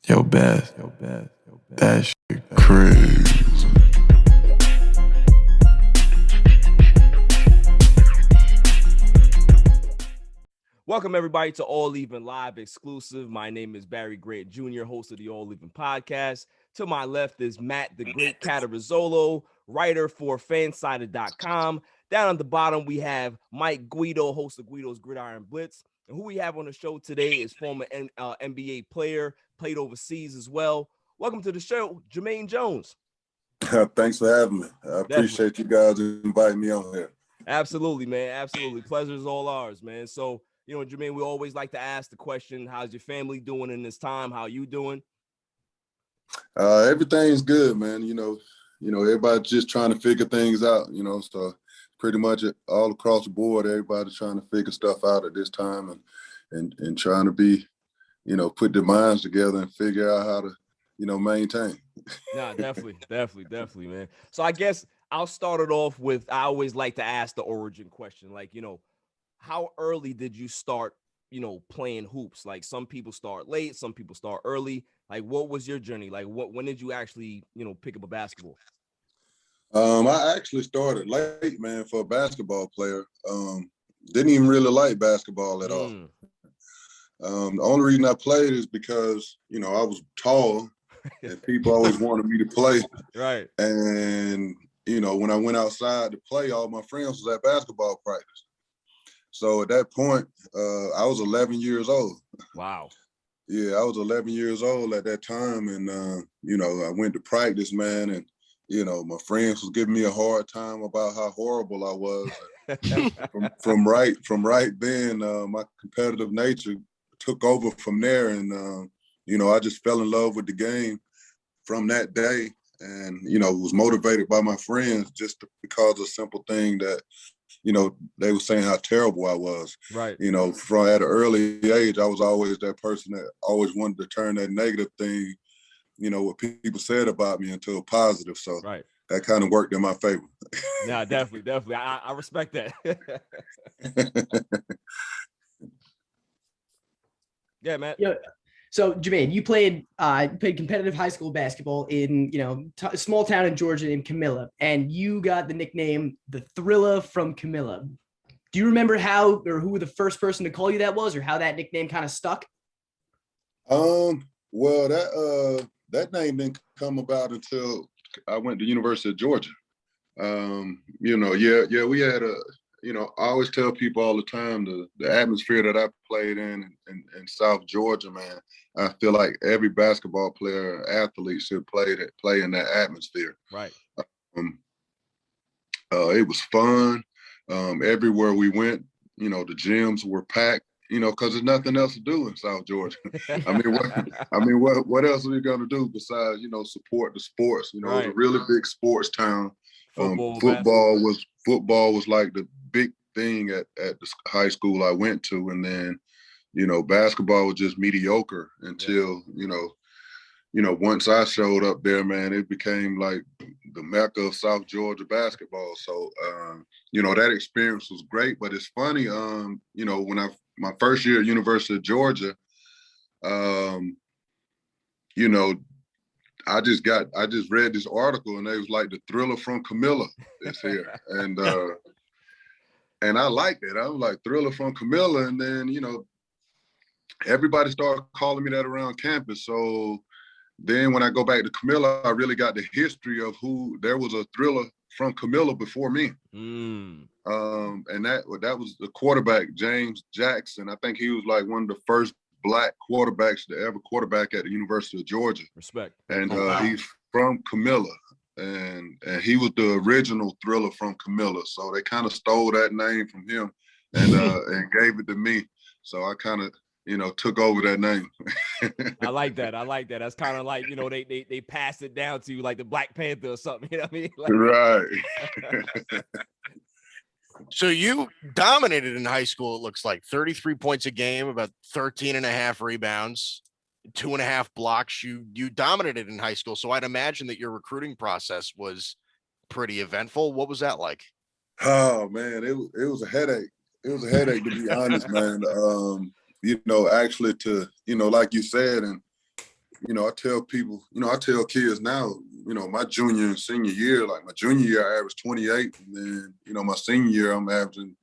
Yo, Beth, that shit crazy. Welcome, everybody, to All Even Live exclusive. My name is Barry Grant Jr., host of the All Even podcast. To my left is Matt the Great Catarizzolo, writer for Fansided.com. Down at the bottom, we have Mike Guido, host of Guido's Gridiron Blitz. And who we have on the show today is former NBA player, played overseas as well. Welcome to the show, Jumaine Jones. Thanks for having me. I appreciate you guys inviting me on here. Absolutely, man. Absolutely. Pleasure is all ours, man. So, Jumaine, we always like to ask the question, how's your family doing in this time? How you doing? Everything's good, man. Everybody's just trying to figure things out, so pretty much all across the board, everybody's trying to figure stuff out at this time and trying to be, put their minds together and figure out how to, maintain. Nah, definitely, man. So I guess I'll start it off with, I always like to ask the origin question, like, how early did you start, playing hoops? Like some people start late, some people start early. Like, what was your journey? Like, when did you actually, pick up a basketball? I actually started late, man, for a basketball player. Didn't even really like basketball at all. The only reason I played is because, I was tall and people always wanted me to play. Right. And, when I went outside to play, all my friends was at basketball practice. So at that point, I was 11 years old. Wow. Yeah, I was 11 years old at that time. And, I went to practice, man. And, my friends was giving me a hard time about how horrible I was. from right then, my competitive nature took over from there. And, I just fell in love with the game from that day. And, was motivated by my friends just because of a simple thing that, they were saying how terrible I was. Right. From at an early age, I was always that person that always wanted to turn that negative thing, what people said about me into a positive. So right. That kind of worked in my favor. Yeah, definitely. I respect that. Yeah, man. Yeah. So, Jumaine, you played competitive high school basketball in, a small town in Georgia named Camilla, and you got the nickname the Thriller from Camilla. Do you remember how or who the first person to call you that was, or how that nickname kind of stuck? Well, that name didn't come about until I went to University of Georgia. We had I always tell people all the time the atmosphere that I played in South Georgia, man. I feel like every basketball player, athlete should play in that atmosphere. Right. It was fun. Everywhere we went, the gyms were packed. Because there's nothing else to do in South Georgia. What else are we gonna do besides, support the sports? Right. It was a really big sports town. Football was like the big thing at the high school I went to, and then, basketball was just mediocre until, once I showed up there, man, it became like the mecca of South Georgia basketball. So, that experience was great. But it's funny, when my first year at University of Georgia, I just read this article and they was like, the Thriller from Camilla is here. And I liked it. I was like, Thriller from Camilla. And then, everybody started calling me that around campus. So then when I go back to Camilla, I really got the history of there was a Thriller from Camilla before me. And that was the quarterback, James Jackson. I think he was like one of the first Black quarterbacks to ever quarterback at the University of Georgia. Respect. And he's from Camilla. And he was the original Thriller from Camilla. So they kind of stole that name from him and gave it to me. So I kind of, took over that name. I like that. That's kind of like, they passed it down to you like the Black Panther or something. You know what I mean? Right. So you dominated in high school, it looks like 33 points a game, about 13 and a half rebounds, 2.5 blocks. You dominated in high school. So I'd imagine that your recruiting process was pretty eventful. What was that like? Oh man, it was a headache. It was a headache, to be honest, man. Actually to, like you said, and I tell people, I tell kids now, my junior and senior year, like my junior year, I averaged 28. And then, my senior year, I'm averaging,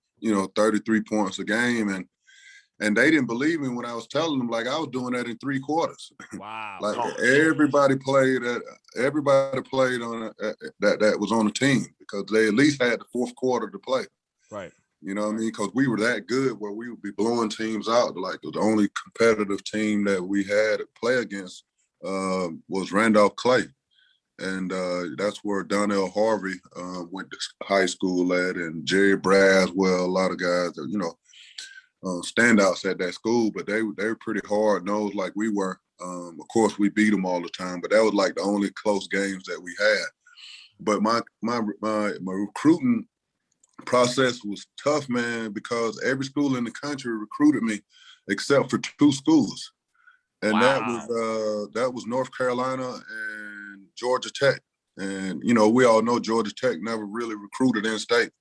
33 points a game. And they didn't believe me when I was telling them, like, I was doing that in 3 quarters. Wow. Like everybody played on that was on the team because they at least had the 4th quarter to play. Right. You know what I mean? Because we were that good where we would be blowing teams out. Like the only competitive team that we had to play against was Randolph Clay. And that's where Donnell Harvey went to high school at, and Jerry Braswell, a lot of guys that, standouts at that school, but they were pretty hard-nosed like we were. Of course, we beat them all the time, but that was like the only close games that we had. But my recruiting process was tough, man, because every school in the country recruited me except for 2 schools. And wow. that was North Carolina and Georgia Tech. And, we all know Georgia Tech never really recruited in-state.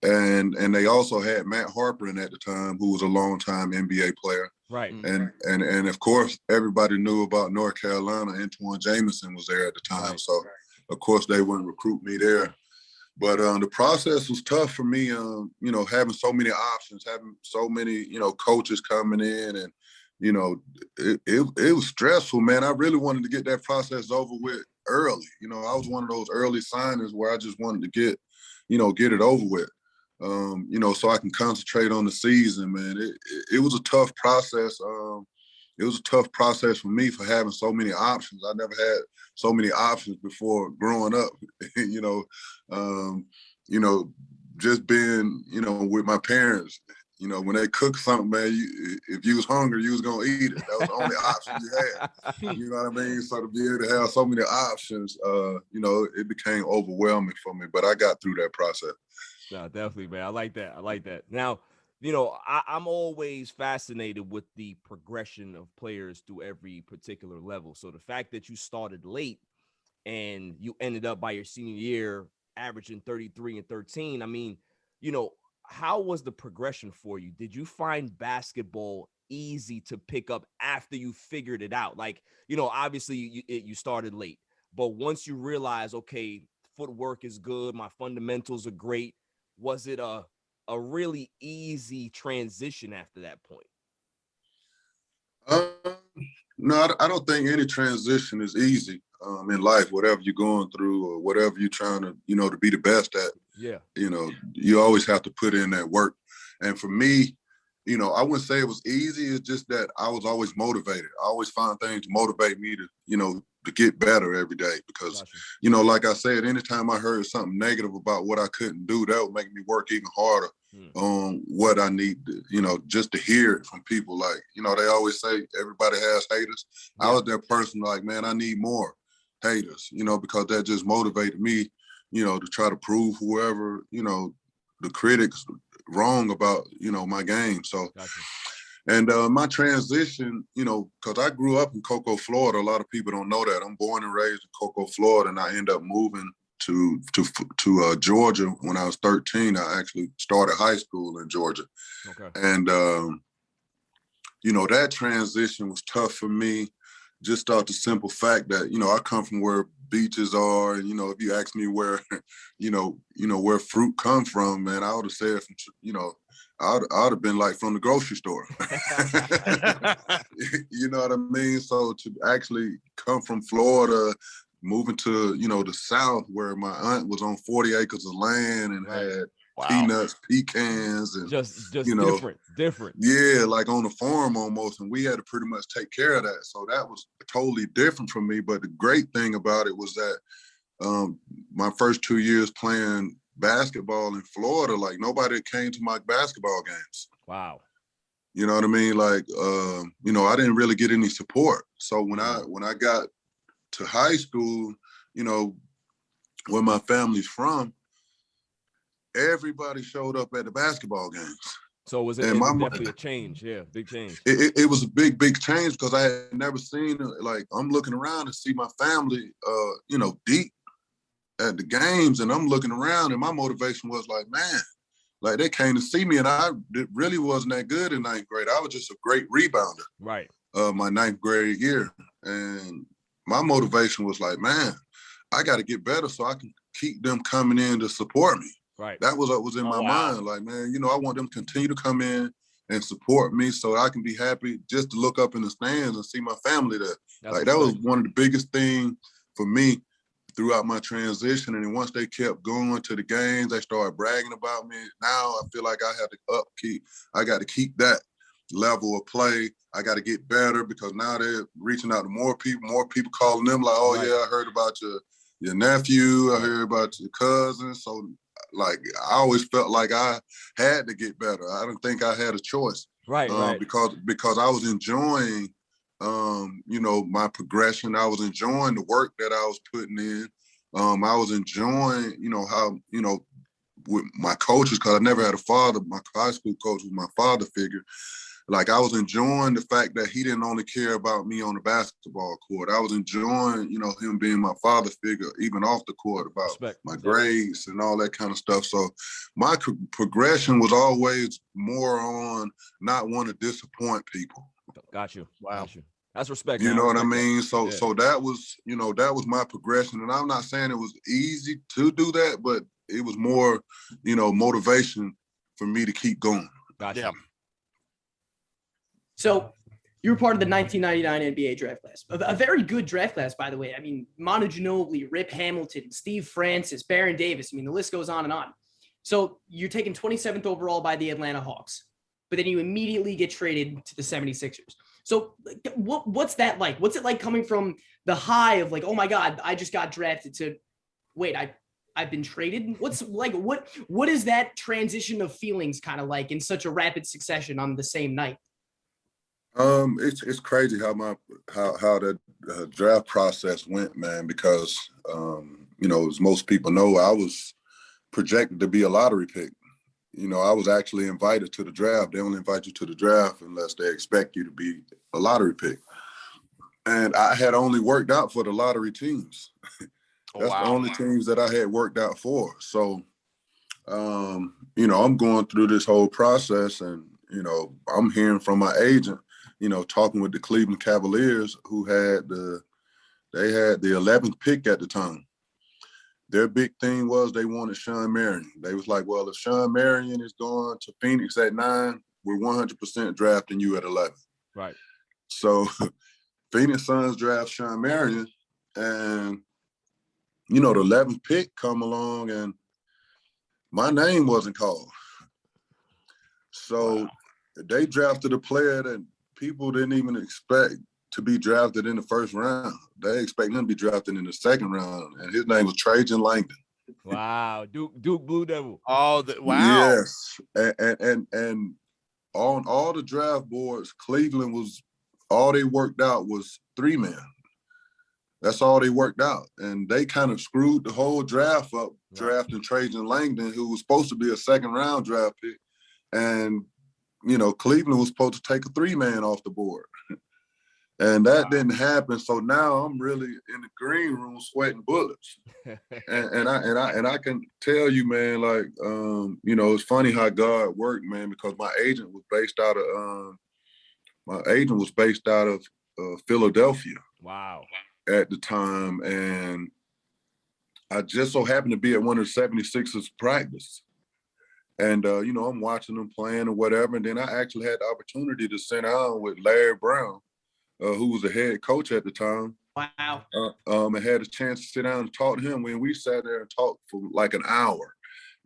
And they also had Matt Harper in at the time, who was a longtime NBA player. Right. And of course, everybody knew about North Carolina. Antoine Jameson was there at the time. Right. So, of course, they wouldn't recruit me there. But the process was tough for me, having so many options, having so many, coaches coming in. And, it was stressful, man. I really wanted to get that process over with early. I was one of those early signers where I just wanted to get it over with. So I can concentrate on the season, man. It was a tough process. It was a tough process for me for having so many options. I never had so many options before growing up, just being, with my parents, when they cook something, man, if you was hungry, you was going to eat it. That was the only option you had. You know what I mean? So to be able to have so many options, it became overwhelming for me, but I got through that process. No, definitely, man. I like that. Now, I'm always fascinated with the progression of players through every particular level. So the fact that you started late and you ended up by your senior year averaging 33 and 13, I mean, how was the progression for you? Did you find basketball easy to pick up after you figured it out? Like, obviously you started late, but once you realize, okay, footwork is good, my fundamentals are great, was it a really easy transition after that point? No, I don't think any transition is easy in life, whatever you're going through or whatever you're trying to, to be the best at. Yeah. You always have to put in that work. And for me, I wouldn't say it was easy. It's just that I was always motivated. I always find things to motivate me to get better every day because, Gotcha. Like I said, anytime I heard something negative about what I couldn't do, that would make me work even harder on what I need to, just to hear it from people. Like, they always say everybody has haters. Yeah. I was that person like, man, I need more haters, because that just motivated me, to try to prove whoever, the critics wrong about, my game. So, gotcha. And my transition, because I grew up in Cocoa, Florida. A lot of people don't know that. I'm born and raised in Cocoa, Florida, and I ended up moving to Georgia when I was 13. I actually started high school in Georgia. Okay. And, that transition was tough for me, just off the simple fact that, I come from where beaches are. And, if you ask me where, where fruit come from, man, I would have said, I'd have been like from the grocery store. You know what I mean? So to actually come from Florida, moving to, the South where my aunt was on 40 acres of land and had peanuts, pecans, and just different. Yeah, like on a farm almost. And we had to pretty much take care of that. So that was totally different from me. But the great thing about it was that my first 2 years playing basketball in Florida, like nobody came to my basketball games. Wow. You know what I mean? Like, I didn't really get any support. So when I got to high school, where my family's from, everybody showed up at the basketball games. So it was definitely a change. Yeah, big change. It was a big change because I had never seen it. Like, I'm looking around and see my family, deep at the games, and I'm looking around, and my motivation was like, man, like they came to see me, and I really wasn't that good in ninth grade. I was just a great rebounder. Right. My ninth grade year, And my motivation was like, man, I got to get better so I can keep them coming in to support me. Right. That was what was in my mind. Like, man, I want them to continue to come in and support me so I can be happy just to look up in the stands and see my family there. That was one of the biggest things for me throughout my transition. And then once they kept going to the games, they started bragging about me. Now I feel like I got to keep that level of play. I got to get better because now they're reaching out to more people calling them like, oh yeah, I heard about your nephew, I heard about your cousin. So like, I always felt like I had to get better. I didn't think I had a choice. Right. Because I was enjoying, my progression. I was enjoying the work that I was putting in. I was enjoying, how, with my coaches, because I never had a father. My high school coach was my father figure. Like, I was enjoying the fact that he didn't only care about me on the basketball court. I was enjoying, him being my father figure, even off the court, about my grades and all that kind of stuff. So my progression was always more on not want to disappoint people. Got you. Wow. Got you. That's respect. You know what I mean? So that was, that was my progression. And I'm not saying it was easy to do that, but it was more, motivation for me to keep going. Gotcha. Yeah. So you were part of the 1999 NBA draft class, a very good draft class, by the way. I mean, Manu Ginobili, Rip Hamilton, Steve Francis, Baron Davis. I mean, the list goes on and on. So you're taken 27th overall by the Atlanta Hawks, but then you immediately get traded to the 76ers. So what's that like? What's it like coming from the high of like, oh my God, I just got drafted to wait, I've been traded? What's like, what is that transition of feelings kind of like in such a rapid succession on the same night? It's crazy how the draft process went, man, because, as most people know, I was projected to be a lottery pick. I was actually invited to the draft. They only invite you to the draft unless they expect you to be a lottery pick. And I had only worked out for the lottery teams. That's the only teams that I had worked out for. So, I'm going through this whole process and, I'm hearing from my agent, talking with the Cleveland Cavaliers, who had the 11th pick at the time. Their big thing was they wanted Shawn Marion. They was like, well, if Shawn Marion is going to Phoenix at 9, we're 100% drafting you at 11. Right. So Phoenix Suns draft Shawn Marion, and, the 11th pick come along and my name wasn't called. So they drafted a player that people didn't even expect to be drafted in the first round. They expect him to be drafted in the second round, and his name was Trajan Langdon. Wow, Duke Blue Devil. Oh, wow. Yes, and on all the draft boards, Cleveland was all they worked out was 3-man. That's all they worked out, and they kind of screwed the whole draft up, drafting Trajan Langdon, who was supposed to be a second-round draft pick, and Cleveland was supposed to take a 3-man off the board. And that didn't happen. So now I'm really in the green room sweating bullets. and I can tell you, man, like, it's funny how God worked, man, because my agent was based out of Philadelphia. Wow. At the time. And I just so happened to be at one of the 76ers practice. And, I'm watching them playing or whatever. And then I actually had the opportunity to sit down with Larry Brown, who was the head coach at the time. Wow. And had a chance to sit down and talk to him. When we sat there and talked for like an hour.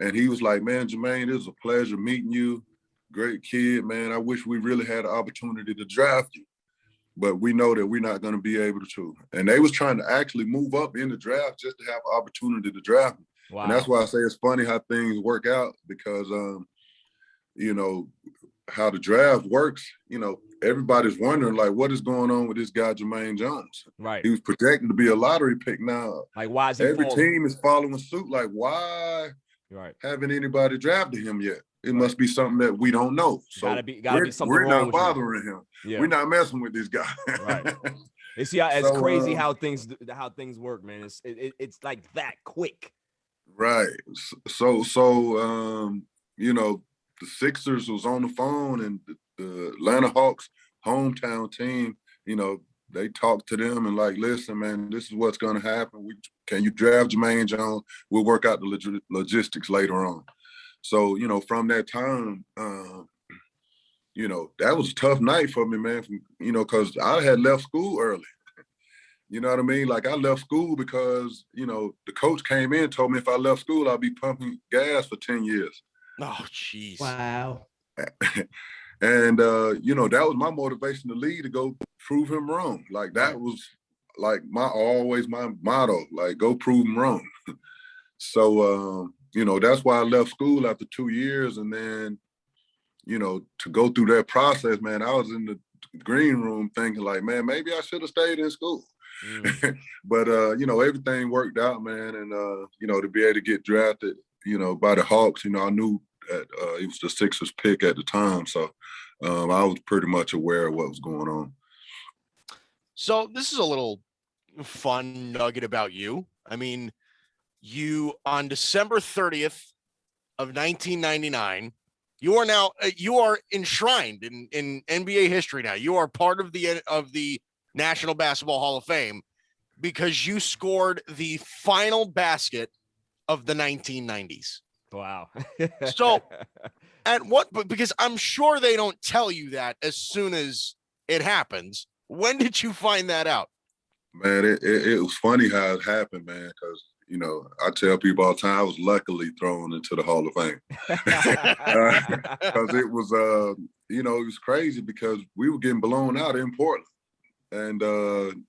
And he was like, man, Jumaine, it was a pleasure meeting you. Great kid, man. I wish we really had the opportunity to draft you. But we know that we're not going to be able to. And they was trying to actually move up in the draft just to have an opportunity to draft me. Wow. And that's why I say it's funny how things work out because, how the draft works, everybody's wondering, like, what is going on with this guy, Jumaine Jones? Right. He was projected to be a lottery pick now. Like, why is he every falling? team is following suit. Like, why haven't anybody drafted him yet? It must be something that we don't know. So gotta be something we're wrong not with bothering him. Yeah. We're not messing with this guy. Right. You see, it's crazy how things work, man. It's like that quick. Right. So the Sixers was on the phone, and the Atlanta Hawks hometown team, they talked to them and like, listen, man, this is what's going to happen. Can you draft Jumaine Jones? We'll work out the logistics later on. So, you know, from that time, you know, that was a tough night for me, man, you know, because I had left school early. You know what I mean? Like, I left school because, you know, the coach came in and told me if I left school, I'll be pumping gas for 10 years. Oh, jeez. Wow. And, you know, that was my motivation to leave, to go prove him wrong. Like, that was like always my motto, like, go prove him wrong. So, you know, that's why I left school after 2 years. And then, you know, to go through that process, man, I was in the green room thinking like, man, maybe I should have stayed in school. But, you know, everything worked out, man. And, you know, to be able to get drafted, you know, by the Hawks, you know, I knew that it was the Sixers pick at the time. So I was pretty much aware of what was going on. So this is a little fun nugget about you. I mean, you on December 30th of 1999, you are enshrined in NBA history now. You are part of the National Basketball Hall of Fame because you scored the final basket of the 1990s. Wow. So because I'm sure they don't tell you that as soon as it happens. When did you find that out? Man, it was funny how it happened, man, because, you know, I tell people all the time I was luckily thrown into the Hall of Fame. Because it was, you know, it was crazy because we were getting blown out in Portland. And,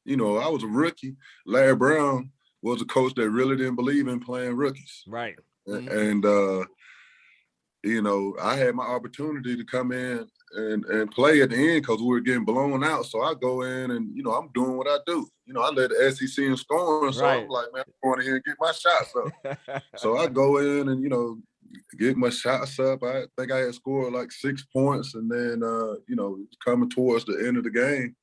you know, I was a rookie. Larry Brown was a coach that really didn't believe in playing rookies. Right. And, you know, I had my opportunity to come in and play at the end because we were getting blown out. So I go in and, you know, I'm doing what I do. You know, I led the SEC in scoring. So I'm like, man, I'm going in here and get my shots up. So I go in and, you know, get my shots up. I think I had scored like 6 points. And then, you know, coming towards the end of the game.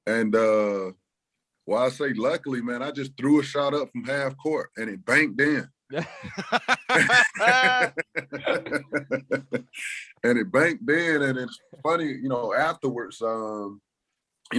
And, well, I say luckily, man, I just threw a shot up from half court and it banked in. And it banked in, and it's funny, you know, afterwards, you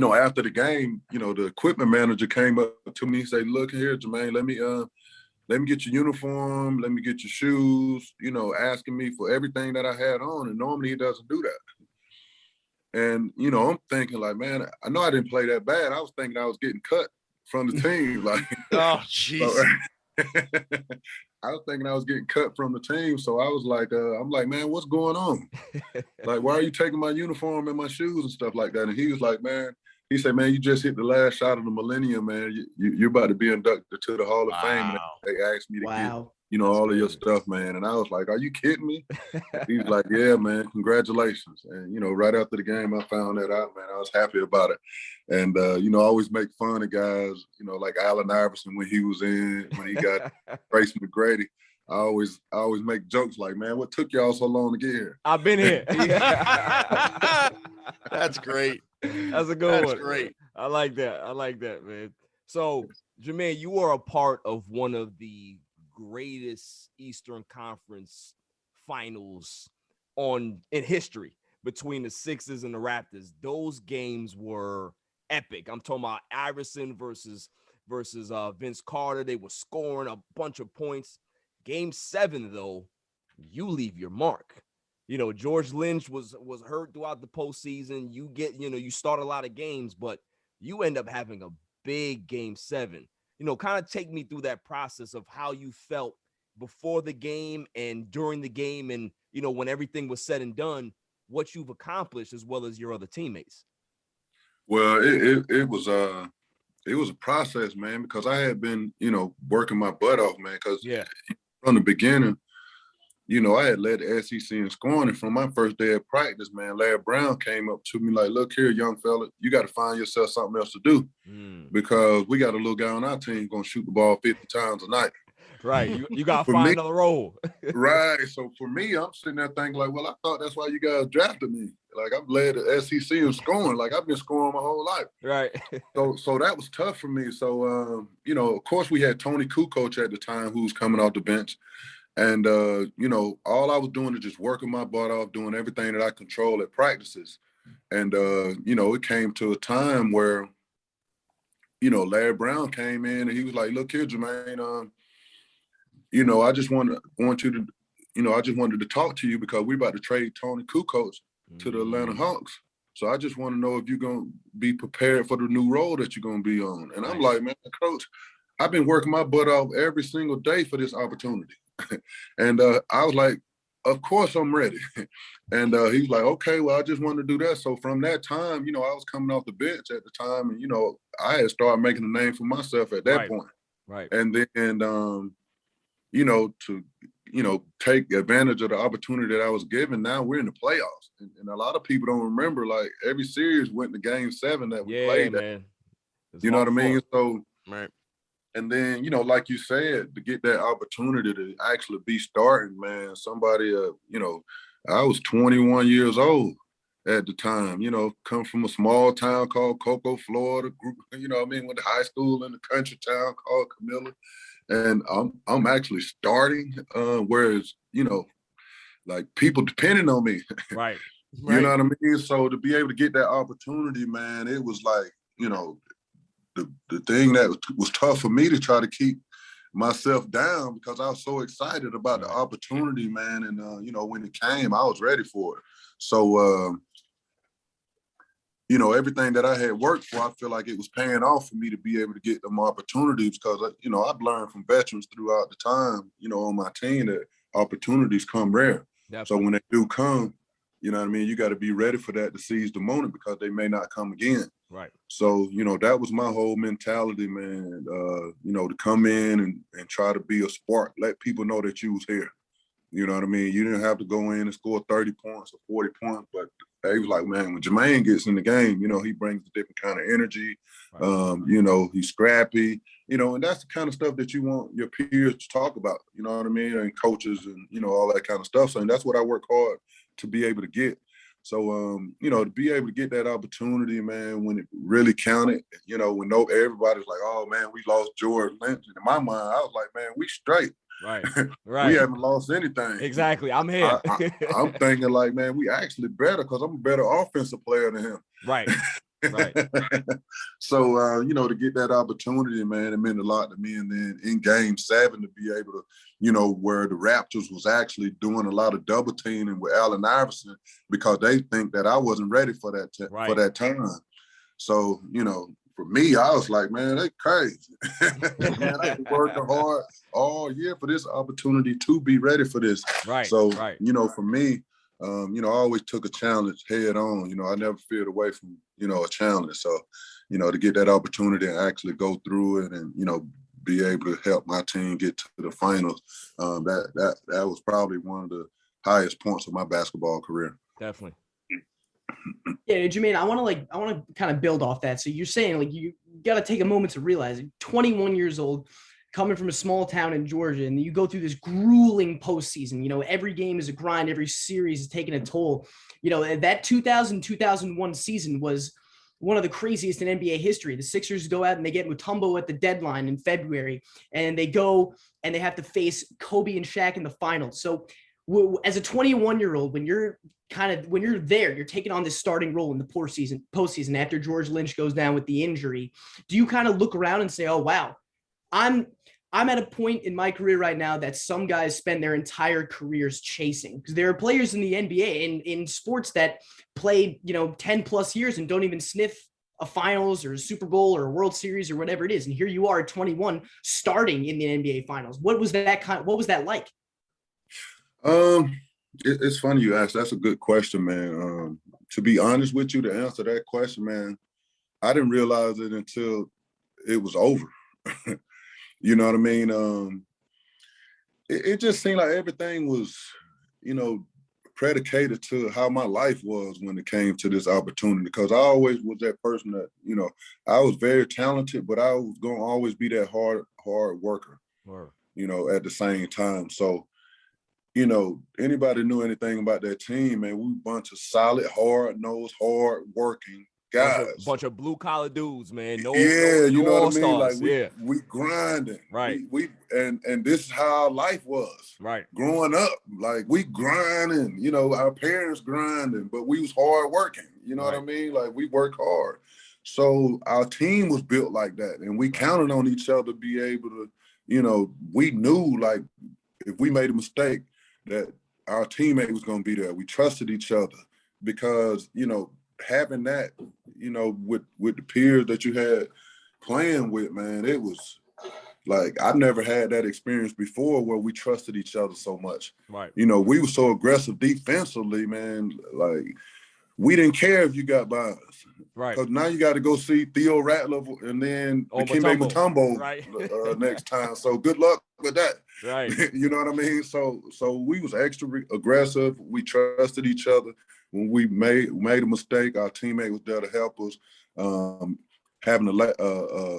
know, after the game, you know, the equipment manager came up to me and said, look here, Jumaine, let me get your uniform, let me get your shoes, you know, asking me for everything that I had on. And normally he doesn't do that. And, you know, I'm thinking like, man, I know I didn't play that bad. I was thinking I was getting cut from the team. Like, oh, jeez. I was thinking I was getting cut from the team. So I was like, I'm like, man, what's going on? Like, why are you taking my uniform and my shoes and stuff like that? And he was like, man, he said, man, you just hit the last shot of the millennium, man. You're about to be inducted to the Hall of Fame. And they asked me to get, you know, all of your stuff, man. And I was like, are you kidding me? He was like, yeah, man, congratulations. And, you know, right after the game, I found that out, man. I was happy about it. And, you know, I always make fun of guys, you know, like Allen Iverson when he got Tracy McGrady. I always make jokes like, man, what took y'all so long to get here? I've been here. That's great. That's a good one. That's great. I like that, man. So, Jumaine, you are a part of one of the greatest Eastern Conference finals in history between the Sixers and the Raptors. Those games were epic. I'm talking about Iverson versus Vince Carter. They were scoring a bunch of points. Game 7, though, you leave your mark. You know, George Lynch was hurt throughout the postseason. You start a lot of games, but you end up having a big Game 7. You know, kind of take me through that process of how you felt before the game and during the game, and, you know, when everything was said and done, what you've accomplished as well as your other teammates. Well, it was a process, man, because I had been, you know, working my butt off, man, because from the beginning, you know, I had led the SEC in scoring, and from my first day of practice, man, Larry Brown came up to me like, look here, young fella, you got to find yourself something else to do because we got a little guy on our team going to shoot the ball 50 times a night. Right. You got to find another role. Right. So for me, I'm sitting there thinking like, well, I thought that's why you guys drafted me. Like, I've led the SEC in scoring. Like, I've been scoring my whole life. Right. So that was tough for me. So, you know, of course we had Tony Kukoc at the time who was coming off the bench. And, you know, all I was doing is just working my butt off, doing everything that I control at practices. And, you know, it came to a time where, Larry Brown came in and he was like, look here, Jumaine, I just I just wanted to talk to you because we're about to trade Tony Kukoc to the Atlanta Hawks. So I just want to know if you're going to be prepared for the new role that you're going to be on. And I'm like, man, coach, I've been working my butt off every single day for this opportunity. And I was like, of course I'm ready. And he was like, okay, well, I just wanted to do that. So from that time, I was coming off the bench at the time. And, I had started making a name for myself at that point. Right. And then, to take advantage of the opportunity that I was given. Now we're in the playoffs, and a lot of people don't remember. Like every series went to Game 7 that we played. Man. You know what I mean? So, right. And then like you said, to get that opportunity to actually be starting, man. Somebody, I was 21 years old at the time. Come from a small town called Cocoa, Florida. Group, went to high school in a country town called Camilla. And I'm actually starting, whereas, like people depending on me. Right. You know what I mean? So to be able to get that opportunity, man, it was like, the thing that was tough for me to try to keep myself down because I was so excited about the opportunity, man. And, when it came, I was ready for it. So, everything that I had worked for, I feel like it was paying off for me to be able to get them opportunities because, I've learned from veterans throughout the time, on my team that opportunities come rare. Definitely. So when they do come, you know what I mean? You got to be ready for that to seize the moment because they may not come again. Right. So, that was my whole mentality, man, to come in and try to be a spark, let people know that you was here. You know what I mean? You didn't have to go in and score 30 points or 40 points, but he was like, man, when Jumaine gets in the game, he brings a different kind of energy. Right. He's scrappy, and that's the kind of stuff that you want your peers to talk about, you know what I mean? And coaches and, all that kind of stuff. So and that's what I work hard to be able to get. So, to be able to get that opportunity, man, when it really counted, when everybody's like, oh, man, we lost George Lynch. And in my mind, I was like, man, we straight. Right. We haven't lost anything. Exactly. I'm here. I'm thinking like, man, we actually better because I'm a better offensive player than him. Right. Right. So, to get that opportunity, man, it meant a lot to me. And then in Game 7 to be able to, where the Raptors was actually doing a lot of double teaming with Allen Iverson because they think that I wasn't ready for that for that time. So, for me, I was like, man, they crazy. Man, I've been working hard all year for this opportunity to be ready for this. Right. So, for me, I always took a challenge head on. I never feared away from, a challenge. So, to get that opportunity and actually go through it and, be able to help my team get to the finals, that was probably one of the highest points of my basketball career. Definitely. Yeah, Jumaine, I want to kind of build off that. So you're saying like you got to take a moment to realize 21 years old, coming from a small town in Georgia, and you go through this grueling postseason. Every game is a grind, every series is taking a toll. That 2000-2001 season was one of the craziest in NBA history. The Sixers go out and they get Mutombo at the deadline in February, and they go and they have to face Kobe and Shaq in the finals. So as a 21-year-old, when you're there, you're taking on this starting role in the postseason after George Lynch goes down with the injury. Do you kind of look around and say, oh, wow, I'm at a point in my career right now that some guys spend their entire careers chasing? Because there are players in the NBA in sports that play, 10 plus years and don't even sniff a finals or a Super Bowl or a World Series or whatever it is. And here you are at 21 starting in the NBA finals. What was that like? It's funny you asked. That's a good question, man. To be honest with you, to answer that question, man, I didn't realize it until it was over. You know what I mean? It just seemed like everything was, predicated to how my life was when it came to this opportunity. Because I always was that person that, I was very talented, but I was going to always be that hard worker, at the same time. So, anybody knew anything about that team, man, we were a bunch of solid, hard-nosed, hard-working guys. Bunch of blue-collar dudes, man. No you know what I mean? Like, we grinding. Right. We and this is how our life was. Right. Growing up, like, we grinding. Our parents grinding, but we was hard-working. You know what I mean? Like, we worked hard. So our team was built like that, and we counted on each other to be able to, you know, we knew like if we made a mistake that our teammate was going to be there. We trusted each other because, you know, having that, you know, with the peers that you had playing with, man, it was like I've never had that experience before where we trusted each other so much. Right. You know, we were so aggressive defensively, man. Like we didn't care if you got by us. Right. Because now you got to go see Theo Ratliff and then Dikembe Mutombo right. next time. So good luck with that. Right. You know what I mean? So we was extra aggressive. We trusted each other. When we made a mistake, our teammate was there to help us. Having a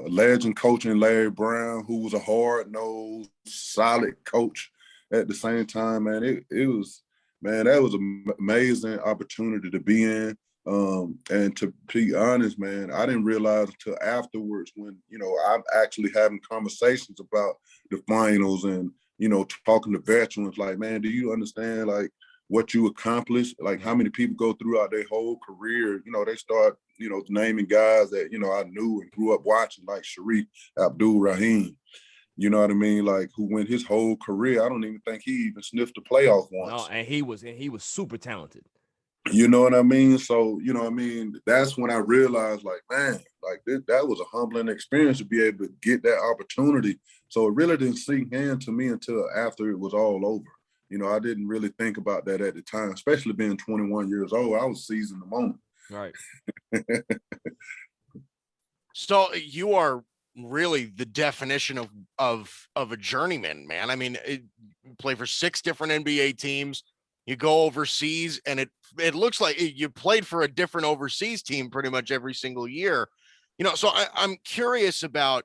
legend coach in Larry Brown, who was a hard-nosed, solid coach at the same time, man, it was, man, that was an amazing opportunity to be in. And to be honest, man, I didn't realize until afterwards when, you know, I'm actually having conversations about the finals and, you know, talking to veterans like, man, do you understand like what you accomplished? Like how many people go throughout their whole career, you know, they start, you know, naming guys that, you know, I knew and grew up watching like Shareef Abdul-Rahim. You know what I mean? Like who went his whole career. I don't even think he even sniffed a playoff once. No, and he was super talented. You know what I mean? So, you know what I mean? That's when I realized like, man, like that was a humbling experience to be able to get that opportunity. So it really didn't sink in to me until after it was all over. You know, I didn't really think about that at the time, especially being 21 years old. I was seizing the moment. Right. So you are really the definition of a journeyman, man. I mean, you play for 6 different NBA teams. You go overseas, and it looks like you played for a different overseas team pretty much every single year. You know, so I'm curious about,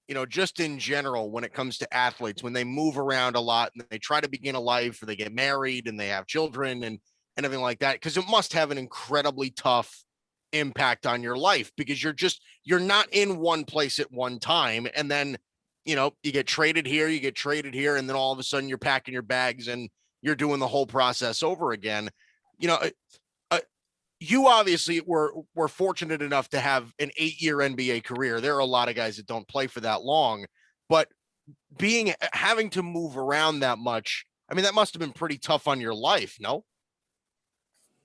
you know, just in general, when it comes to athletes, when they move around a lot and they try to begin a life or they get married and they have children and everything like that, because it must have an incredibly tough impact on your life because you're not in one place at one time. And then, you know, you get traded here, and then all of a sudden you're packing your bags and you're doing the whole process over again. You know, you obviously were fortunate enough to have an 8-year NBA career. There are a lot of guys that don't play for that long, but having to move around that much, I mean, that must have been pretty tough on your life, no?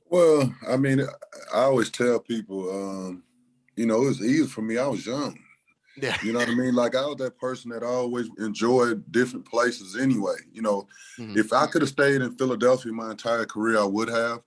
Well, I mean, I always tell people, you know, it was easy for me. I was young. Yeah. You know what I mean? Like I was that person that always enjoyed different places anyway. You know, if I could have stayed in Philadelphia my entire career, I would have.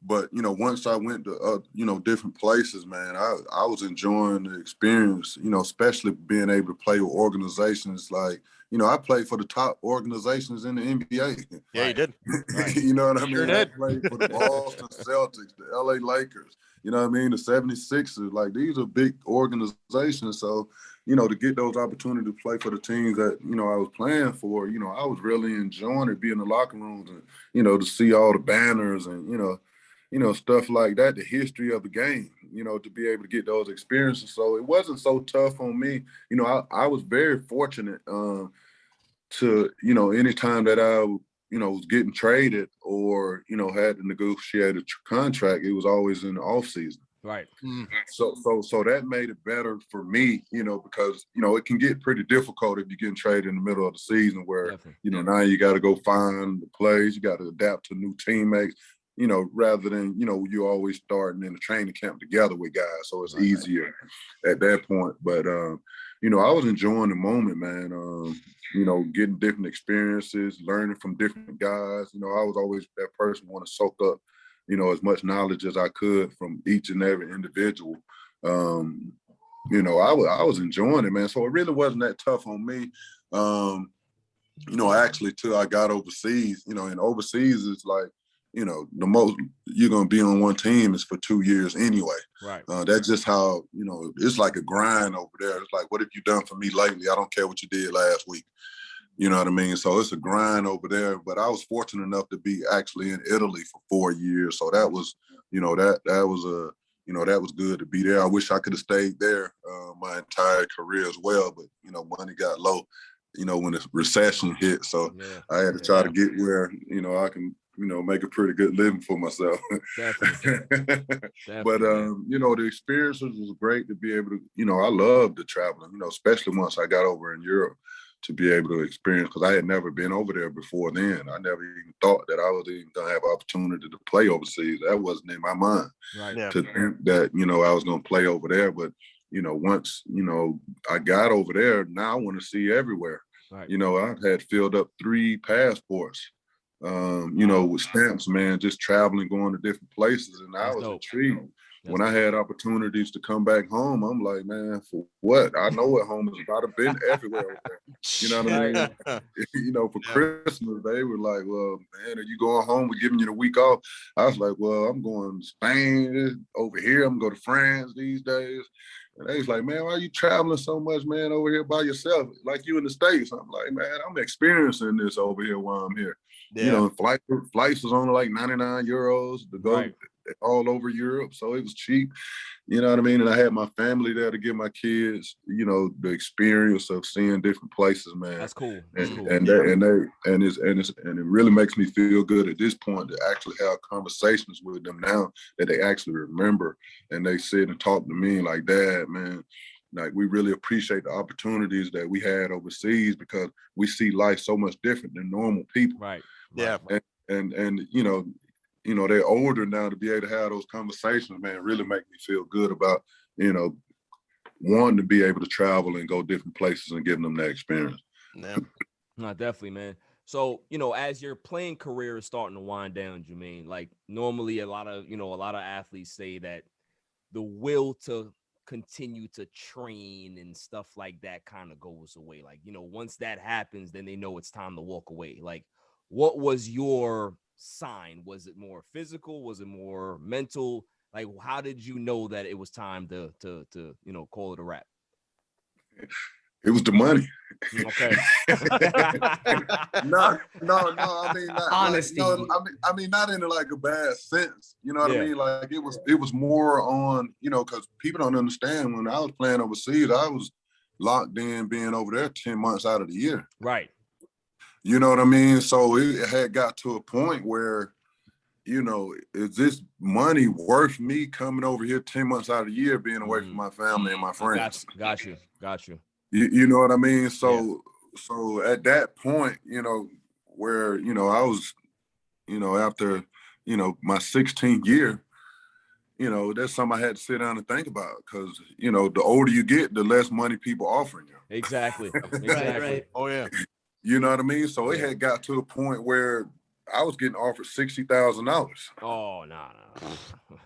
But, you know, once I went to, you know, different places, man, I was enjoying the experience, you know, especially being able to play with organizations like, you know, I played for the top organizations in the NBA. Yeah, you did. Right. You know what I mean? Sure did. I played for the Boston Celtics, the LA Lakers, you know what I mean? The 76ers, like these are big organizations. So, you know, to get those opportunities to play for the teams that, you know, I was playing for, you know, I was really enjoying it, being in the locker rooms and, you know, to see all the banners and, you know, stuff like that, the history of the game, you know, to be able to get those experiences. So it wasn't so tough on me. You know, I was very fortunate to, you know, anytime that I, you know, was getting traded or, you know, had to negotiate a contract, it was always in the off season. Right. So that made it better for me, you know, because, you know, it can get pretty difficult if you're getting traded in the middle of the season where, you know, now you got to go find the plays, you got to adapt to new teammates. You know, rather than, you know, you always starting in the training camp together with guys. So it's easier at that point. But, you know, I was enjoying the moment, man. You know, getting different experiences, learning from different guys. You know, I was always that person want to soak up, you know, as much knowledge as I could from each and every individual. You know, I was enjoying it, man. So it really wasn't that tough on me. You know, actually, till I got overseas, you know, and overseas is like, you know, the most you're going to be on one team is for 2 years anyway. Right. That's just how, you know, it's like a grind over there. It's like, what have you done for me lately? I don't care what you did last week. You know what I mean? So it's a grind over there. But I was fortunate enough to be actually in Italy for 4 years. So that was, you know, that was you know, that was good to be there. I wish I could have stayed there my entire career as well. But, you know, money got low, you know, when the recession hit. So I had to try to get where, you know, I can make a pretty good living for myself. Definitely. But the experiences was great to be able to, I love the traveling, especially once I got over in Europe, to be able to experience, because I had never been over there before then. I never even thought that I was even gonna have opportunity to play overseas. That wasn't in my mind. Right. To think that, I was gonna play over there. But, once, I got over there, now I want to see everywhere. Right. I had filled up 3 passports, with stamps, man, just traveling, going to different places. And I was intrigued. When I had opportunities to come back home, I'm like, man, for what? I know what home is about. I've been everywhere over there. You know what I mean? For Christmas, they were like, well, man, are you going home? We're giving you the week off. I was like, well, I'm going to Spain over here. I'm going to go to France these days. And they was like, man, why are you traveling so much, man, over here by yourself? Like you in the States. I'm like, man, I'm experiencing this over here while I'm here. Yeah. Flights was only like 99 euros to go all over Europe. So it was cheap. You know what I mean? And I had my family there to give my kids, the experience of seeing different places, man. That's cool. And it really makes me feel good at this point to actually have conversations with them now that they actually remember, and they sit and talk to me like, Dad, man, like we really appreciate the opportunities that we had overseas, because we see life so much different than normal people. Right. Yeah. And they're older now, to be able to have those conversations, man, really make me feel good about, wanting to be able to travel and go different places and giving them that experience. Yeah. No, definitely, man. So, as your playing career is starting to wind down, Jumaine, like normally a lot of athletes say that the will to continue to train and stuff like that kind of goes away. Like, once that happens, then they know it's time to walk away. Like, what was your sign? Was it more physical? Was it more mental? Like, how did you know that it was time to call it a wrap? It was the money. Okay. No. I mean, not, honesty. I mean, not in like a bad sense. You know what I mean? Like it was more on, because people don't understand. When I was playing overseas, I was locked in being over there 10 months out of the year. Right. You know what I mean? So it had got to a point where, is this money worth me coming over here 10 months out of the year, being away from my family and my friends? Got you. You know what I mean? So at that point, where, I was, after, my 16th year, that's something I had to sit down and think about, because, the older you get, the less money people offering you. Exactly. Right. Oh, yeah. You know what I mean? So it had got to a point where I was getting offered $60,000. Oh, no.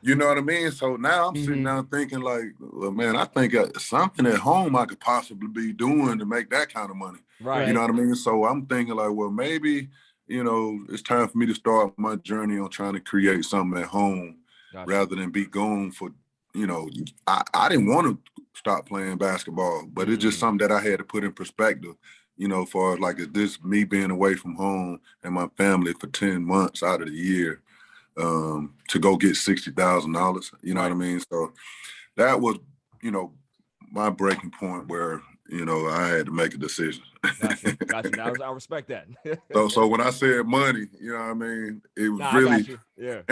You know what I mean? So now I'm sitting down thinking like, well, man, I think something at home I could possibly be doing to make that kind of money. Right. You know what I mean? So I'm thinking like, well, maybe, it's time for me to start my journey on trying to create something at home rather than be gone for, I didn't want to stop playing basketball, but it's just something that I had to put in perspective. For like, is this me being away from home and my family for 10 months out of the year to go get $60,000? You know what I mean? So that was, my breaking point where, I had to make a decision. Gotcha. Now I respect that. So when I said money, you know what I mean? It was I really. got you. Yeah.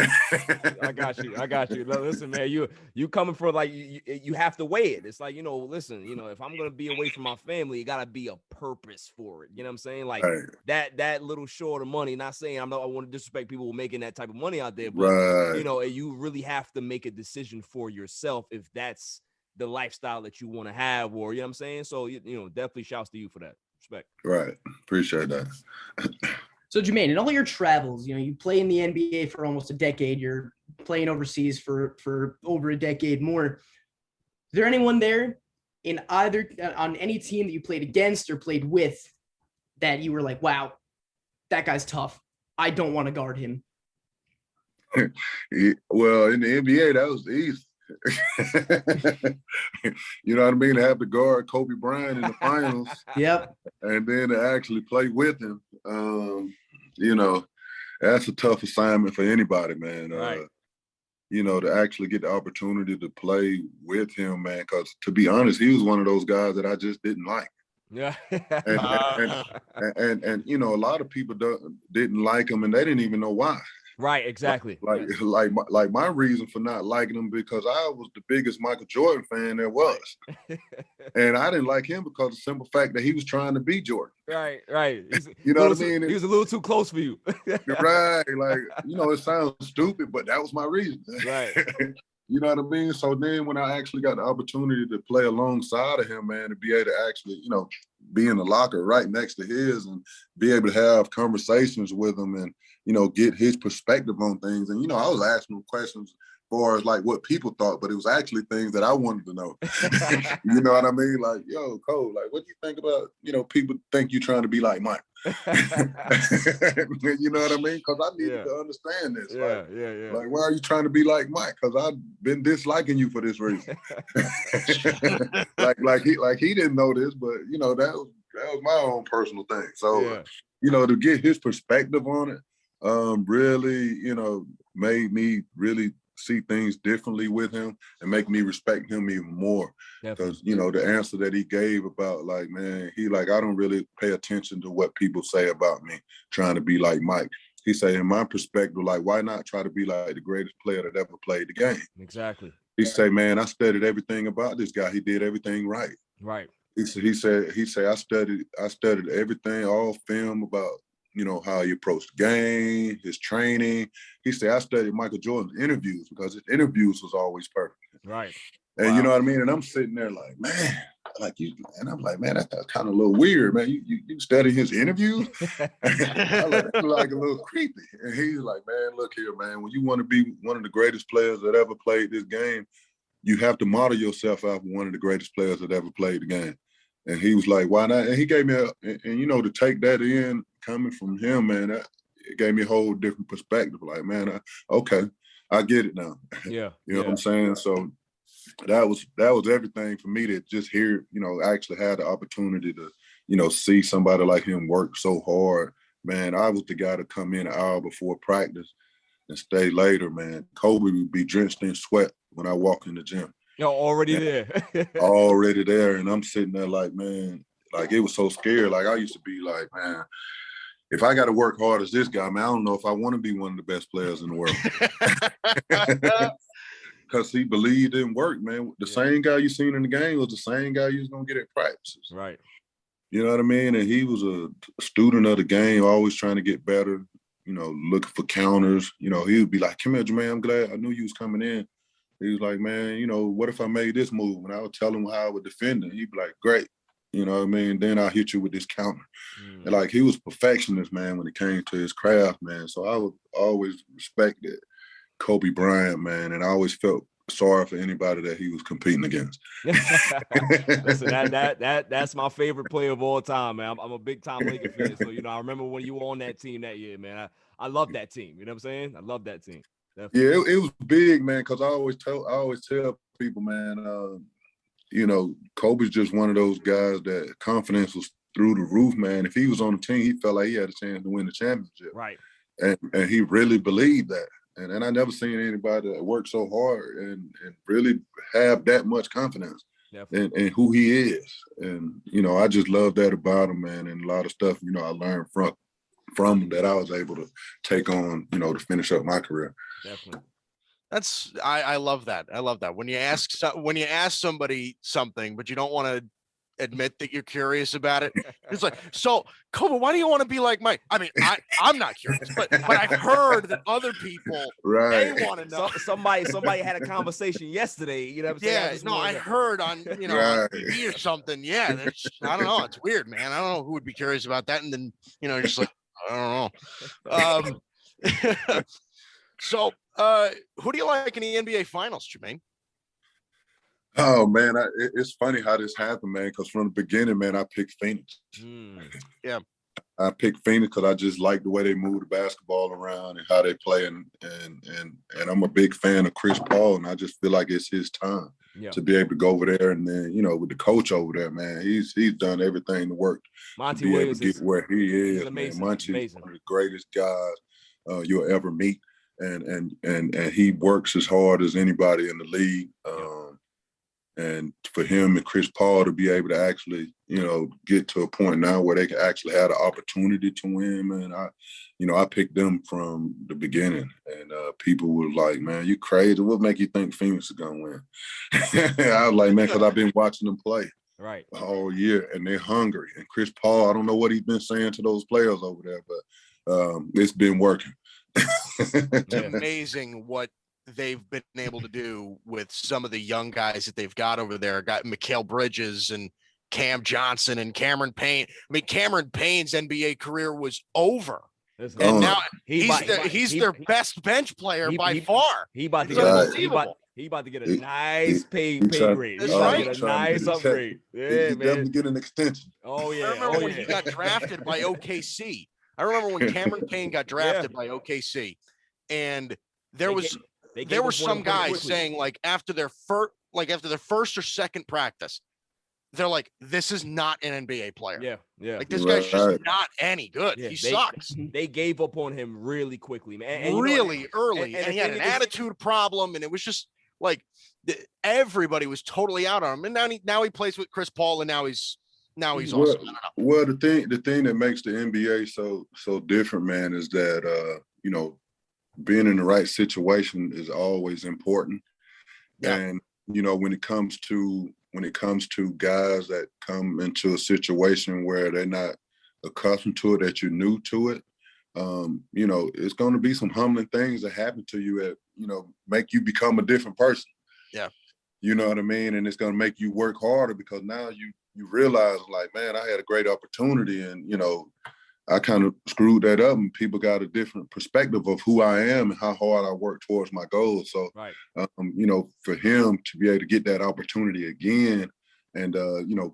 I got you. Listen, man, you coming from like, you have to weigh it. It's like, listen, if I'm going to be away from my family, it got to be a purpose for it. You know what I'm saying? Like that little short of money, not saying I want to disrespect people making that type of money out there, but you really have to make a decision for yourself if that's the lifestyle that you want to have, or, you know what I'm saying? So, definitely shouts to you for that. Respect. Right. Appreciate that. So Jumaine, in all your travels, you play in the NBA for almost a decade. You're playing overseas for over a decade more. Is there anyone there on any team that you played against or played with that you were like, wow, that guy's tough, I don't want to guard him? Well, in the NBA, that was easy. You know what I mean? To have to guard Kobe Bryant in the finals. Yep. And then to actually play with him, that's a tough assignment for anybody, man. Right. To actually get the opportunity to play with him, man, because to be honest, he was one of those guys that I just didn't like. Yeah. And you know, a lot of people didn't like him, and they didn't even know why. Right, exactly. Like my reason for not liking him, because I was the biggest Michael Jordan fan there was. And I didn't like him because of the simple fact that he was trying to be Jordan. Right. You know what I mean? He was a little too close for you. Right. Like, you know, it sounds stupid, but that was my reason. Right. You know what I mean? So then when I actually got the opportunity to play alongside of him, man, to be able to actually, you know, be in the locker right next to his and be able to have conversations with him and, you know, get his perspective on things. And, you know, I was asking him questions as far as like what people thought, but it was actually things that I wanted to know. You know what I mean? Like, yo, Cole, like, what do you think about, you know, people think you're trying to be like Mike? You know what I mean? Because I needed to understand this. Like, why are you trying to be like Mike? Because I've been disliking you for this reason. like he didn't know this, but you know, that was my own personal thing. So you know, to get his perspective on it, really, you know, made me really see things differently with him and make me respect him even more. Because, you know, the answer that he gave about like, man, he like, I don't really pay attention to what people say about me trying to be like Mike. He said, in my perspective, like, why not try to be like the greatest player that ever played the game? Exactly. He said, man, I studied everything about this guy. He did everything right. Right. He said, I studied everything, all film about, you know, how he approached the game, his training. He said, I studied Michael Jordan's interviews because his interviews was always perfect. Right. And you know what I mean? And I'm sitting there like, man, like you, and I'm like, man, that's kind of a little weird, man. You study his interviews? I'm like a little creepy. And he's like, man, look here, man, when you want to be one of the greatest players that ever played this game, you have to model yourself after one of the greatest players that ever played the game. And he was like, why not? And he gave me and you know, to take that in coming from him, man, it gave me a whole different perspective. Like, man, okay, I get it now. Yeah. You know what I'm saying? So that was everything for me to just hear, you know, actually had the opportunity to, you know, see somebody like him work so hard. Man, I was the guy to come in an hour before practice and stay later, man. Kobe would be drenched in sweat when I walk in the gym. Yo, already there. Already there. And I'm sitting there like, man, like it was so scary. Like I used to be like, man, if I got to work hard as this guy, man, I don't know if I want to be one of the best players in the world. Because he believed in work, man. The same guy you seen in the game was the same guy you was going to get at practices. Right. You know what I mean? And he was a student of the game, always trying to get better, you know, looking for counters. You know, he would be like, come here, Jumaine, I'm glad I knew you was coming in. He was like, man, you know, what if I made this move? And I would tell him how I would defend it. He'd be like, great. You know what I mean? Then I'll hit you with this counter. And like, he was a perfectionist, man, when it came to his craft, man. So I would always respected Kobe Bryant, man. And I always felt sorry for anybody that he was competing against. Listen, that's my favorite player of all time, man. I'm a big Tom Laker fan. So, you know, I remember when you were on that team that year, man. I love that team. You know what I'm saying? I love that team. Definitely. Yeah, it was big, man, because I always tell people, man, you know, Kobe's just one of those guys that confidence was through the roof, man. If he was on the team, he felt like he had a chance to win the championship. Right. And he really believed that. And I never seen anybody that worked so hard and really have that much confidence in who he is. And, you know, I just love that about him, man. And a lot of stuff, you know, I learned from him that I was able to take on, you know, to finish up my career. Definitely. I love that. I love that. When you ask somebody something, but you don't want to admit that you're curious about it. It's like, so Kobe, why do you want to be like Mike? I mean, I'm not curious, but I've heard that other people they want to know. Somebody had a conversation yesterday. You know what I'm saying? I heard on on TV or something. Yeah, I don't know. It's weird, man. I don't know who would be curious about that. And then just like I don't know. So, who do you like in the NBA Finals, Jumaine? Oh man, it's funny how this happened, man. Because from the beginning, man, I picked Phoenix. Yeah, I picked Phoenix because I just like the way they move the basketball around and how they play, and I'm a big fan of Chris Paul, and I just feel like it's his time to be able to go over there, and then with the coach over there, man, he's done everything to work Monty to be Williams able to get where he is. Amazing. Man, Monty's one of the greatest guys you'll ever meet, and he works as hard as anybody in the league. And for him and Chris Paul to be able to actually, get to a point now where they can actually have the opportunity to win, man, I picked them from the beginning. And people were like, man, you crazy. What make you think Phoenix is going to win? I was like, man, because I've been watching them play all year, and they're hungry. And Chris Paul, I don't know what he's been saying to those players over there, but it's been working. It's amazing what they've been able to do with some of the young guys that they've got over there. Got Mikal Bridges and Cam Johnson and Cameron Payne. I mean, Cameron Payne's NBA career was over. And now he's their best bench player by far. He about to get a nice pay grade. He's about to get a nice upgrade. Yeah, man. Definitely get an extension. Oh yeah. I remember when he got drafted by OKC. I remember when Cameron Payne got drafted by OKC, and there were some guys saying, like, after their first or second practice, they're like, this is not an NBA player. Yeah. Like, this guy's just not any good. He sucks. They gave up on him really quickly, man. And really early. And he had an attitude problem, and it was just like everybody was totally out on him. And now he plays with Chris Paul, and now he's awesome. Well, the thing that makes the NBA so different, man, is that being in the right situation is always important. Yeah. And when it comes to guys that come into a situation where they're not accustomed to it, that you're new to it, it's going to be some humbling things that happen to you that make you become a different person. Yeah. You know what I mean? And it's going to make you work harder, because now you realize, like, man, I had a great opportunity, and I kind of screwed that up, and people got a different perspective of who I am and how hard I work towards my goals. So, for him to be able to get that opportunity again, and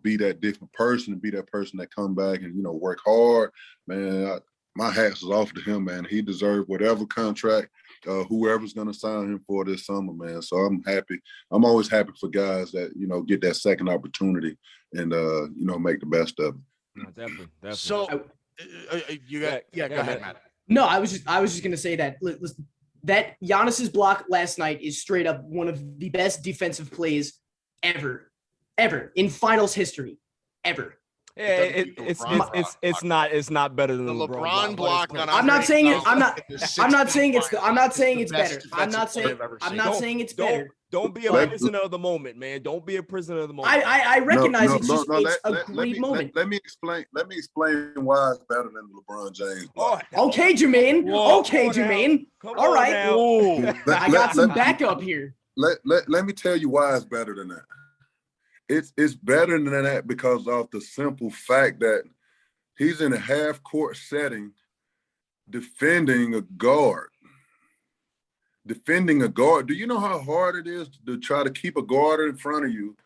be that different person, and be that person that come back and work hard, man, my hats is off to him, man. He deserved whatever contract whoever's going to sign him for this summer, man. So I'm happy. I'm always happy for guys that get that second opportunity and make the best of it. No, definitely. So go ahead, Matt. No, I was just gonna say that that Giannis's block last night is straight up one of the best defensive plays ever in finals history, ever. Yeah, it's not better than the LeBron block. I'm not saying it's better. I'm not saying it's better. Don't be a prisoner of the moment, man. Don't be a prisoner of the moment. I recognize it's a great moment. Let me explain why it's better than LeBron James. Okay, Jumaine. All right. I got some backup here. Let me tell you why it's better than that. It's better than that because of the simple fact that he's in a half-court setting defending a guard. Do you know how hard it is to try to keep a guard in front of you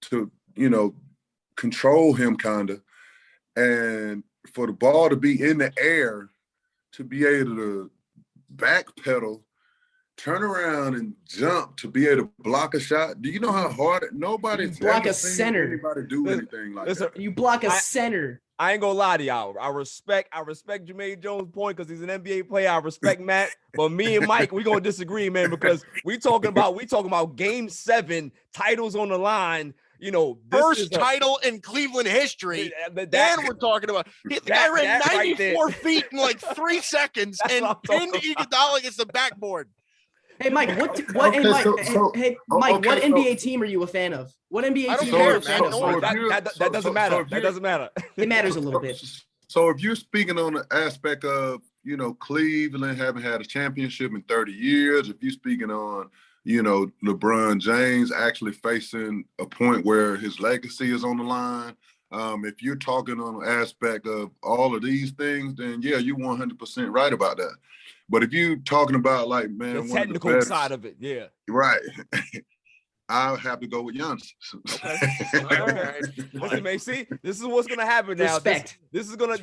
to, control him kind of, and for the ball to be in the air, to be able to backpedal, turn around and jump to be able to block a shot? Do you know how hard nobody's block a center? Anybody do anything like that? You block a center. I ain't gonna lie to y'all. I respect Jumaine Jones' point because he's an NBA player. I respect Matt, but me and Mike, we gonna disagree, man, because we talking about Game 7, titles on the line. First title in Cleveland history. And we're talking about the guy ran 94 feet in like 3 seconds and pinned Iguodala against the backboard. Hey Mike, what NBA team are you a fan of? What NBA team are you a fan of? That doesn't matter. That doesn't matter. It matters a little bit. So if you're speaking on the aspect of, Cleveland haven't had a championship in 30 years, if you're speaking on, LeBron James actually facing a point where his legacy is on the line, if you're talking on the aspect of all of these things, then yeah, you're 100% right about that. But if you're talking about the technical side of it, yeah, right, I'll have to go with Giannis. Okay, all right. Listen, man, see, this is what's gonna happen now. Respect. This is gonna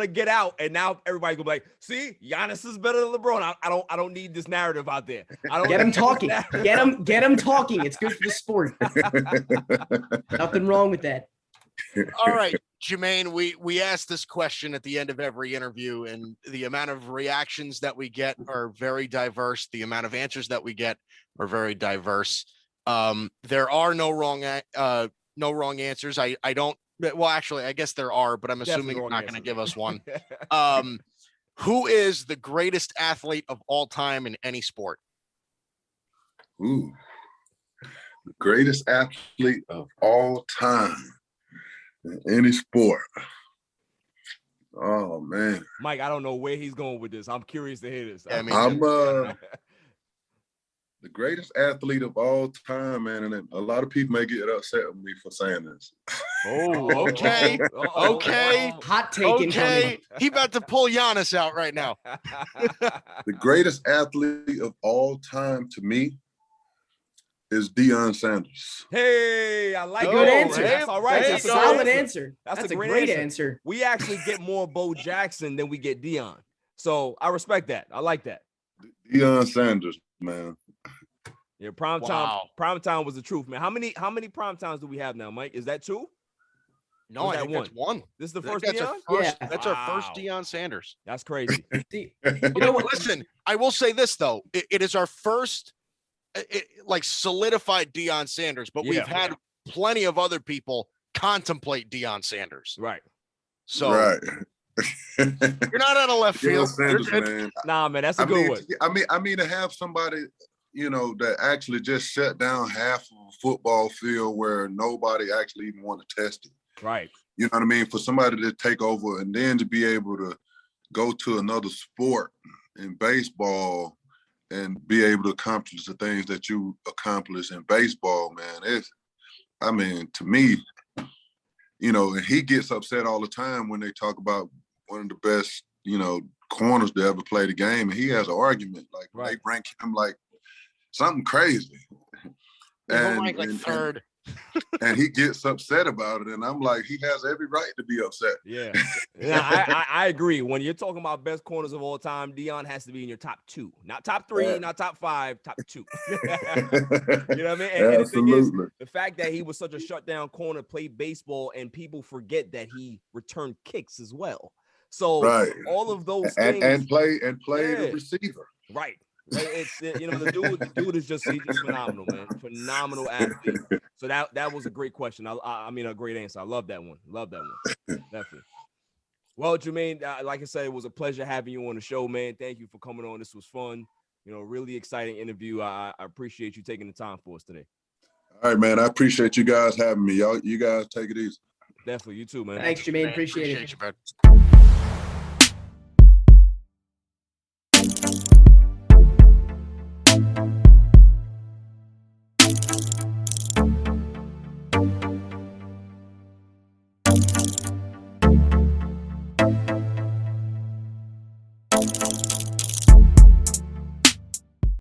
get out, and now everybody's gonna be like, see, Giannis is better than LeBron. I don't need this narrative out there. Get him talking. Get him talking. It's good for the sport. Nothing wrong with that. All right, Jumaine, we ask this question at the end of every interview, and the amount of reactions that we get are very diverse. The amount of answers that we get are very diverse. There are no wrong answers. I don't. Well, actually, I guess there are, but I'm assuming you're not going to give us one. Who is the greatest athlete of all time in any sport? Ooh, the greatest athlete of all time in any sport. Oh man, Mike, I don't know where he's going with this. I'm curious to hear this. I mean, I'm the greatest athlete of all time, man, and a lot of people may get upset with me for saying this. Oh, okay. Okay. Hot take Okay. incoming. He about to pull Giannis out right now. The greatest athlete of all time to me is Deion Sanders. Hey, I like Good it. answer. That's all right. That's a That's solid answer. That's a a great answer. answer. We actually get more Bo Jackson than we get Deion. So I respect that. I like that. Deion Sanders, man. Yeah, prime time was the truth, man. How many prime times do we have now, Mike? Is that 2? No, I think that's one. This is the I think first that's Deion? That's our first Deion Sanders. That's crazy. See, you know what? Listen, I will say this though. It is our first like solidified Deion Sanders, but we've had plenty of other people contemplate Deion Sanders. Right. So right. You're not out of left field. Sanders, man. Nah, man, that's a good one. I mean to have somebody, you know, that actually just shut down half of a football field where nobody actually even want to test it. Right. You know what I mean? For somebody to take over and then to be able to go to another sport in baseball and be able to accomplish the things that you accomplish in baseball, man, I mean, to me, you know, and he gets upset all the time when they talk about one of the best, you know, corners to ever play the game. And he has an argument, like they rank him like something crazy. And like third. And he gets upset about it. And I'm like, he has every right to be upset. Yeah. I agree. When you're talking about best corners of all time, Deion has to be in your top 2. Not top 3, not top 5, top 2. You know what I mean? And the thing is, the fact that he was such a shutdown corner, played baseball, and people forget that he returned kicks as well. So all of those things. And play the receiver. Right. It's you know, the dude is just phenomenal, man. Phenomenal athlete. So that was a great question. I mean, a great answer. I love that one. Definitely. Well, Jumaine, like I said, it was a pleasure having you on the show, man. Thank you for coming on. This was fun. You know, really exciting interview. I appreciate you taking the time for us today. All right, man. I appreciate you guys having me. You guys take it easy. Definitely. You too, man. Thanks, Jumaine. Appreciate it. You, bro.